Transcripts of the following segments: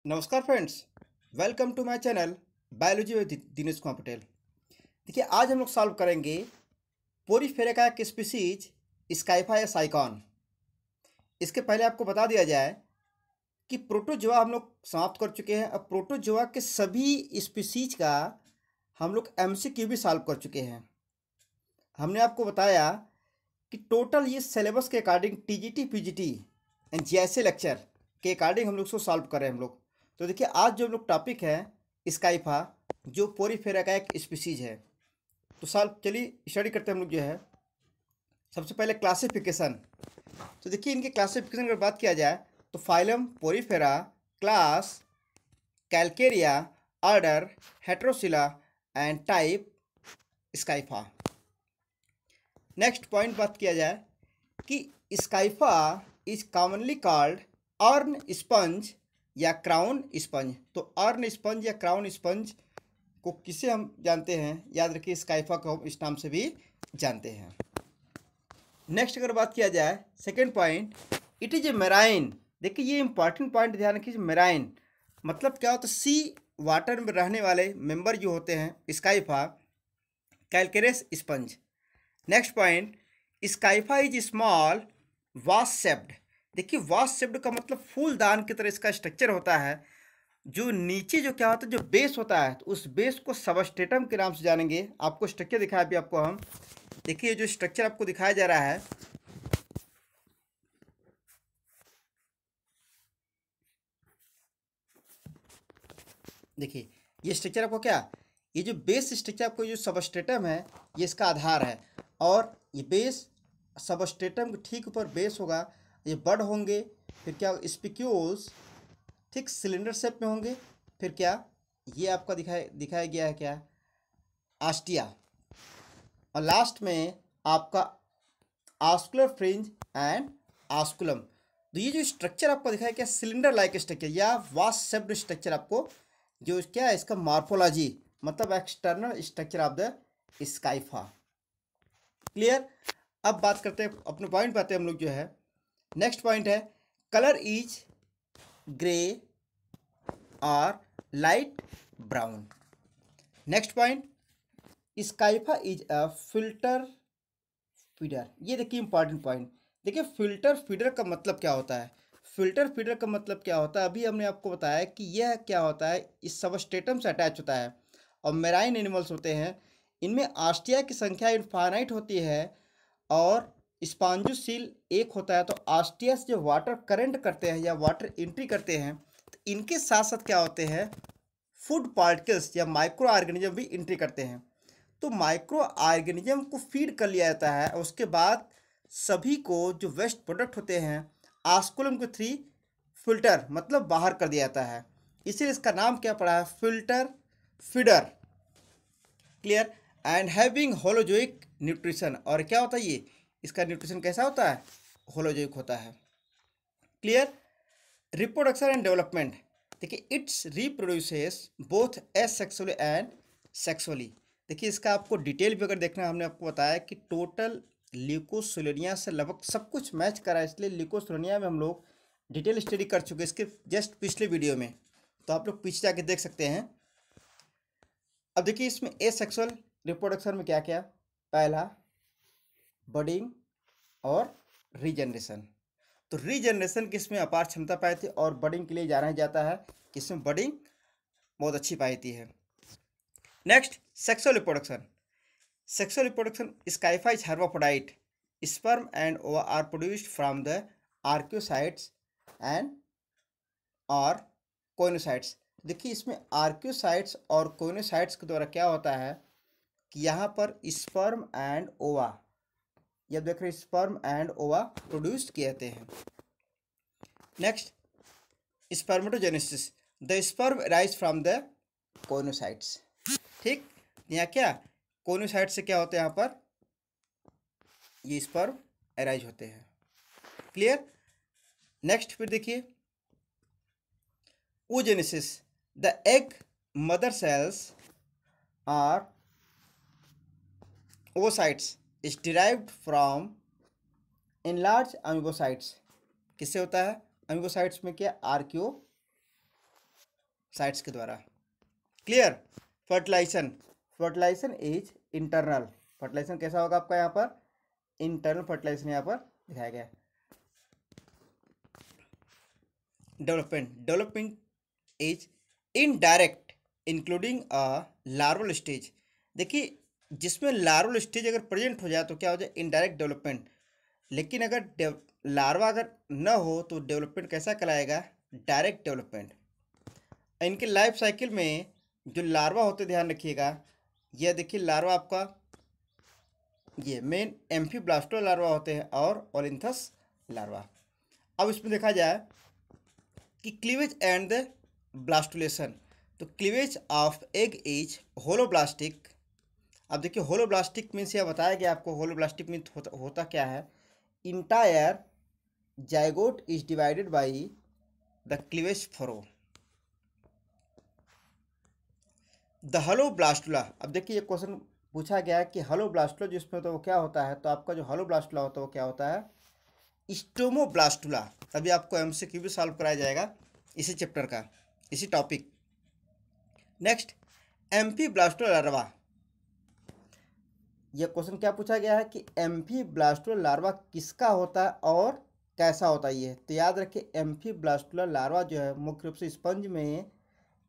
नमस्कार friends, welcome to my channel biology with Dinesh Kumar Patel. देखिए, आज हम लोग सॉल्व करेंगे पोरीफेरा का एक स्पीसीज स्काइफा या साइकॉन। इसके पहले आपको बता दिया जाए कि प्रोटोजोआ हम लोग समाप्त कर चुके हैं। अब प्रोटोजोआ के सभी स्पीसीज का हम लोग एमसीक्यू भी सॉल्व कर चुके हैं। हमने आपको बताया कि टोटल ये सिलेबस के अकॉर्डिंग टीजीटी पीजीटी एंड जैसे लेक्चर के अकॉर्डिंग हम लोग उसको सॉल्व कर रहे हैं हम लोग। तो देखिए, आज जो हम लोग टॉपिक है स्काइफा, जो पोरीफेरा का एक स्पीसीज है। तो सॉल्व चलिए स्टडी करते हैं हम लोग। जो है सबसे पहले क्लासिफिकेशन। तो देखिए, इनके क्लासिफिकेशन की बात किया जाए तो phylum porifera, class calcarea, order heterocoela and type scypha. Next point बात किया जाए कि scypha is commonly called urn sponge या क्राउन स्पंज। तो अर्न स्पंज या क्राउन स्पंज को किसे हम जानते हैं, याद रखिए स्काइफा को हम इस नाम से भी जानते हैं। नेक्स्ट अगर बात किया जाए second point, it is a marine. देखिए, ये इंपॉर्टेंट पॉइंट ध्यान रखिए। मेराइन मतलब क्या होता है? सी वाटर में रहने वाले मेंबर जो होते हैं scypha calcareous sponge. Next point, scypha is small vase shaped. देखिए, वास शेप्ड का मतलब फूलदान की तरह इसका स्ट्रक्चर होता है। जो नीचे जो क्या होता है, जो बेस होता है, तो उस बेस को सबस्ट्रेटम के नाम से जानेंगे। आपको स्ट्रक्चर दिखाया अभी आपको हम। देखिए, जो स्ट्रक्चर आपको दिखाया जा रहा है, देखिए ये स्ट्रक्चर आपको क्या, ये जो बेस स्ट्रक्चर आपको जो सबस्ट्रेटम है, ये इसका आधार है। और ये बेस सबस्ट्रेटम के ठीक ऊपर बेस होगा, ये बड होंगे, फिर क्या स्पिक्यूल्स थिक सिलेंडर शेप में होंगे, फिर क्या ये आपका दिखाया गया है क्या, आस्टिया, और लास्ट में आपका आस्कुलर फ्रिंज एंड आस्कुलम। तो ये जो स्ट्रक्चर आपको दिखाया क्या, सिलेंडर लाइक स्ट्रक्चर या वास शेप्ड स्ट्रक्चर, आपको जो क्या है इसका मॉर्फोलॉजी मतलब external structure of the scypha. Clear. अब बात करते हैं अपने पॉइंट पे आते हैं हम लोग। जो है नेक्स्ट पॉइंट है, कलर इज ग्रे और light brown. Next point, scypha is a filter feeder. ये देखिए इंपॉर्टेंट पॉइंट। देखिए, फिल्टर फीडर का मतलब क्या होता है? फिल्टर फीडर का मतलब क्या होता है, अभी हमने आपको बताया कि यह क्या होता है, इस सबस्ट्रेटम से अटैच होता है। और मेराइन एनिमल्स होते हैं, इनमें आस्टिया की संख्या इनफाइनाइट होती है और स्पॉन्जोसील एक होता है। तो आस्टिया से जो वाटर करंट करते हैं या वाटर एंट्री करते हैं, तो इनके साथ साथ क्या होते हैं, फूड पार्टिकल्स या माइक्रो ऑर्गेनिज्म भी एंट्री करते हैं। तो माइक्रो ऑर्गेनिज्म को फीड कर लिया जाता है, और उसके बाद सभी को जो वेस्ट प्रोडक्ट होते हैं आस्कुलम के थ्री फिल्टर मतलब बाहर कर दिया जाता है। इसीलिए इसका नाम क्या पड़ा है, filter feeder. Clear. And having holozoic nutrition. और क्या होता है ये, इसका न्यूट्रिशन कैसा होता है, होलोजोइक होता है। क्लियर। Reproduction and development. देखिए, its reproduces both asexually and sexually. देखिए, इसका आपको डिटेल भी अगर देखना है, हमने आपको बताया कि टोटल ल्यूकोसिलेनिया से लगभग सब कुछ मैच करा है, इसलिए ल्यूकोसिलेनिया में हम लोग डिटेल स्टडी कर चुके हैं इसके जस्ट पिछले वीडियो में। तो आप लोग पीछे जाके देख सकते हैं। अब देखिए, इसमें एसेक्सुअल रिप्रोडक्शन में क्या क्या, पहला बडिंग और रीजनरेशन। तो रीजनरेशन की इसमें अपार क्षमता पाई थी, और बडिंग के लिए जाना जाता है कि इसमें बडिंग बहुत अच्छी पाई थी है। Next, sexual reproduction. Sexual reproduction, scypha is hermaphrodite. Sperm and ova are produced from the archaeocytes and और कोइनोसाइट्स। देखिए, इसमें आर्क्योसाइट्स और कोइनोसाइट्स के द्वारा क्या होता है कि यहाँ पर स्पर्म एंड ओवा, ये देख रहे स्पर्म एंड ओवा प्रोड्यूस किए जाते हैं। Next, spermatogenesis, the sperm rise from the coenocytes. ठीक, यहाँ क्या कोइनोसाइट से क्या होता है, यहाँ पर ये स्पर्म अराइज होते हैं। क्लियर। नेक्स्ट फिर देखिए, oogenesis, the egg mother cells or oocytes is derived from enlarged amoebocytes। किससे होता है, अमीबोसाइट्स में क्या, आर्कियो साइट्स के द्वारा। Clear. Fertilization, fertilization is internal. Fertilization कैसा होगा आपका यहाँ पर, इंटरनल फर्टिलाइजेशन यहाँ पर दिखाया गया है। Development, development is indirect including a larval stage. देखिए जिसमें लार्वल स्टेज अगर प्रेजेंट हो जाए तो क्या हो जाए, इनडायरेक्ट डेवलपमेंट। लेकिन अगर लार्वा अगर न हो तो डेवलपमेंट कैसा कहलाएगा, डायरेक्ट डेवलपमेंट। इनके लाइफ साइकिल में जो लार्वा होते ध्यान रखिएगा, यह देखिए लार्वा आपका ये मेन एम्फीब्लास्टो लार्वा होते हैं और ओलिन्थस लार्वा। अब इसमें देखा जाए कि क्लीवेज एंड द ब्लास्टुलेशन, तो cleavage of egg is holoblastic. अब देखिए होलोब्लास्टिक मीन्स यह बताया गया आपको, होलोब्लास्टिक मीन्स होता क्या है, entire zygote is divided by the cleavage furrow. The holoblastula, अब देखिए ये क्वेश्चन पूछा गया है कि हलोब्लास्टुला जिसमें तो वो क्या होता है, तो आपका जो हलोब्लास्टुला होता है वो क्या होता है, स्टोमोब्लास्टुला। तभी आपको एमसीक्यू भी सॉल्व कराया जाएगा इसी चैप्टर का, इसी टॉपिक। Next, amphiblastula larva. यह क्वेश्चन क्या पूछा गया है कि एम्फीब्लास्टुला लार्वा किसका होता है और कैसा होता है ये, तो याद रखिए एम्फीब्लास्टुला लार्वा जो है मुख्य रूप से स्पंज में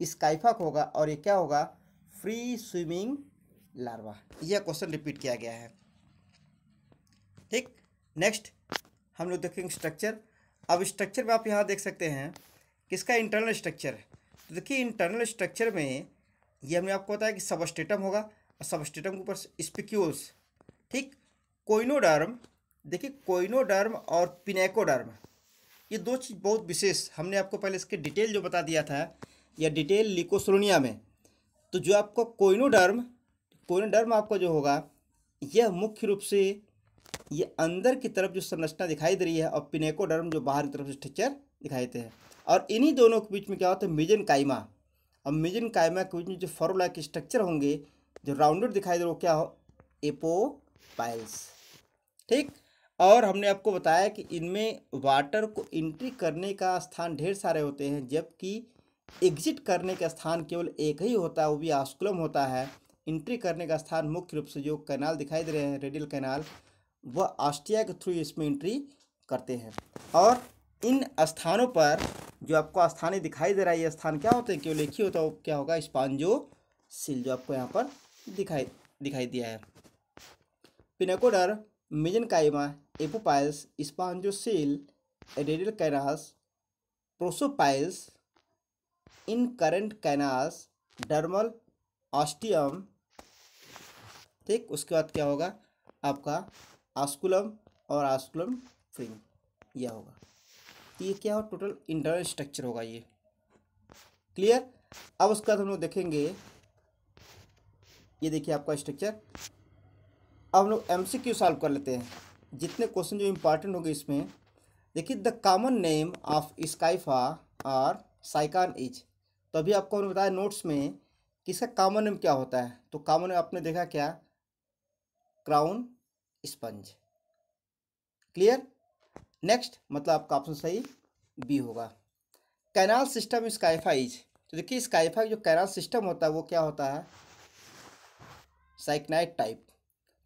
स्काइफा होगा और ये क्या होगा, फ्री स्विमिंग लार्वा। यह क्वेश्चन रिपीट किया गया है। ठीक, नेक्स्ट हम लोग देखेंगे स्ट्रक्चर। अब स्ट्रक्चर में आप यहाँ देख सकते हैं किसका इंटरनल स्ट्रक्चर है, तो देखिए इंटरनल स्ट्रक्चर में ये हमने आपको बताया कि सबस्ट्रेटम होगा और सबस्ट्रेटम के ऊपर स्पिक्यूल्स। ठीक, कोइनोडर्म, देखिए कोइनोडर्म और पिनेकोडर्म, ये दो चीज़ बहुत विशेष, हमने आपको पहले इसके डिटेल जो बता दिया था या डिटेल लिकोसोलोनिया में। तो जो आपको कोइनोडर्म, कोइनोडर्म आपका जो होगा यह मुख्य रूप से ये अंदर की तरफ जो संरचना दिखाई दे रही है और पिनेकोडर्म जो बाहर की तरफ से स्ट्रक्चर दिखाई देते हैं। और इन्हीं दोनों के बीच में क्या होता है, मेजेनकाइमा। अब मेजेनकाइमा के बीच में जो फॉर्मूला के स्ट्रक्चर होंगे जो राउंडेड दिखाई दे रहे वो क्या हो, एपोपाइल्स। ठीक, और हमने आपको बताया कि इनमें वाटर को एंट्री करने का स्थान ढेर सारे होते हैं जबकि एग्जिट करने का स्थान केवल एक ही होता है, वो भी ऑस्कुलम होता है। एंट्री करने का स्थान मुख्य रूप से जो कैनाल दिखाई दे रहे हैं रेडियल कैनाल, वह ऑस्टिया के थ्रू इसमें एंट्री करते हैं। और इन स्थानों पर जो आपको स्थानीय दिखाई दे रहा है ये स्थान क्या होते हैं, केवल एक ही होता है, वो क्या होगा, स्पॉन्जोसील, जो आपको यहाँ पर दिखाई दिया है। Pinacoderm, mesenchyme, apopyles, spongocoel, radial canals, prosopyles, incurrent canals, dermal, ostium. ठीक, उसके बाद क्या होगा आपका ऑस्कुलम और ऑस्कुलम फ्रिंग, यह होगा। तो ये क्या हो, टोटल इंटरनल स्ट्रक्चर होगा ये। क्लियर। अब उसके बाद हम लोग देखेंगे, ये देखिए आपका स्ट्रक्चर। अब हम लोग एमसीक्यू सॉल्व कर लेते हैं, जितने क्वेश्चन जो इंपॉर्टेंट होंगे इसमें। देखिए द कॉमन नेम ऑफ स्काइफा और साइकान इज, तो अभी आपको हमने बताया नोट्स में कि इसका कॉमन नेम क्या होता है, तो कॉमन नेम आपने देखा क्या, क्राउन स्पंज। क्लियर। नेक्स्ट मतलब आपका ऑप्शन सही बी होगा। कैनाल सिस्टम स्काइफा इज, तो देखिए स्काइफा जो कैनाल सिस्टम होता है वो क्या होता है, साइक्नाइड टाइप।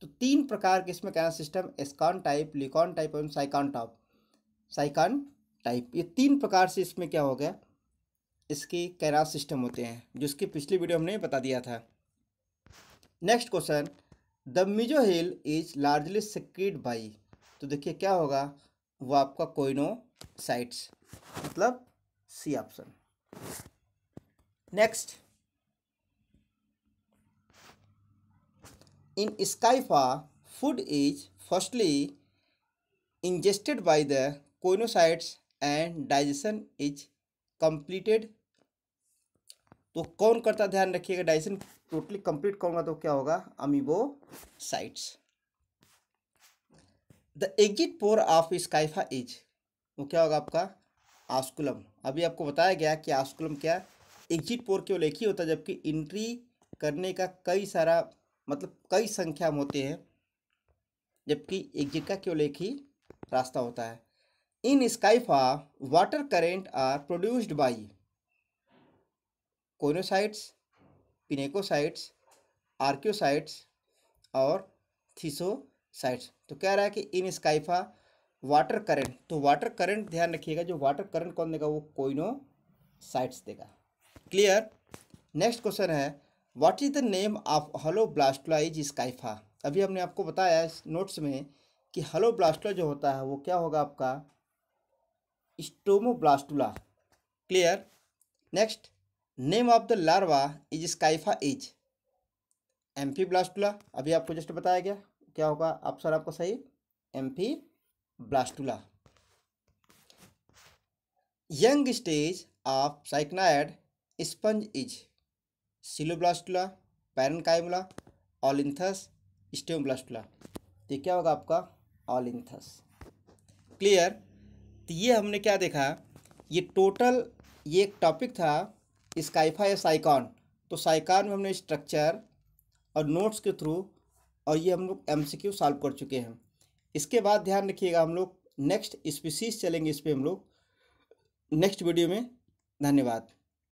तो तीन प्रकार के इसमें कैनाल सिस्टम, एस्कॉन टाइप, लिकॉन टाइप और साइकान टाइप, ये तीन प्रकार से इसमें क्या हो गया, इसके कैनाल सिस्टम होते हैं, जो इसकी पिछली वीडियो हमने बता दिया था। Next question, the mesohyl is largely secreted by, तो देखिए क्या होगा, वो आपका कोइनोसाइट्स, मतलब C option. Next, in scypha food is firstly ingested by the choanocytes and digestion is completed, तो कौन करता, ध्यान रखिएगा, डाइजेशन टोटली कंप्लीट करूंगा तो क्या होगा, amoebocytes. The exit pore of scypha is, वो क्या होगा आपका, ऑस्कुलम। अभी आपको बताया गया कि ऑस्कुलम क्या, एग्जिट पोर केवल एक ही होता है जबकि एंट्री करने का कई सारा मतलब कई संख्या में होते हैं, जबकि एग्जिट का केवल एक ही रास्ता होता है। In scypha water current are produced by, choanocytes, pinacocytes, archaeocytes और थीसोसाइट्स। तो कह रहा है कि इन स्काइफा वाटर करंट, तो वाटर करंट ध्यान रखिएगा, जो वाटर करंट कौन देगा, वो कोइनोसाइट्स देगा। क्लियर। नेक्स्ट क्वेश्चन है what is the name of holoblastula is scypha. अभी हमने आपको बताया इस नोट्स में कि हलोब्लास्टुला जो होता है वो क्या होगा आपका, stomoblastula. Clear. Next, name of the larva is scypha is amphiblastula. अभी आपको जस्ट बताया गया, क्या होगा ऑप्शन आपका सही, amphiblastula. Young stage of syconoid sponge is coeloblastula, parenchymula, olynthus, stomoblastula. तो ये क्या होगा आपका, ऑलिन्थस। क्लियर। तो ये हमने क्या देखा, ये टोटल ये एक टॉपिक था स्काइफा या साइकॉन। तो साइकॉन में हमने स्ट्रक्चर और नोट्स के थ्रू और ये हम लोग एमसीक्यू सॉल्व कर चुके हैं। इसके बाद ध्यान रखिएगा हम लोग नेक्स्ट स्पीसीज चलेंगे, इस पर हम लोग नेक्स्ट वीडियो में। धन्यवाद।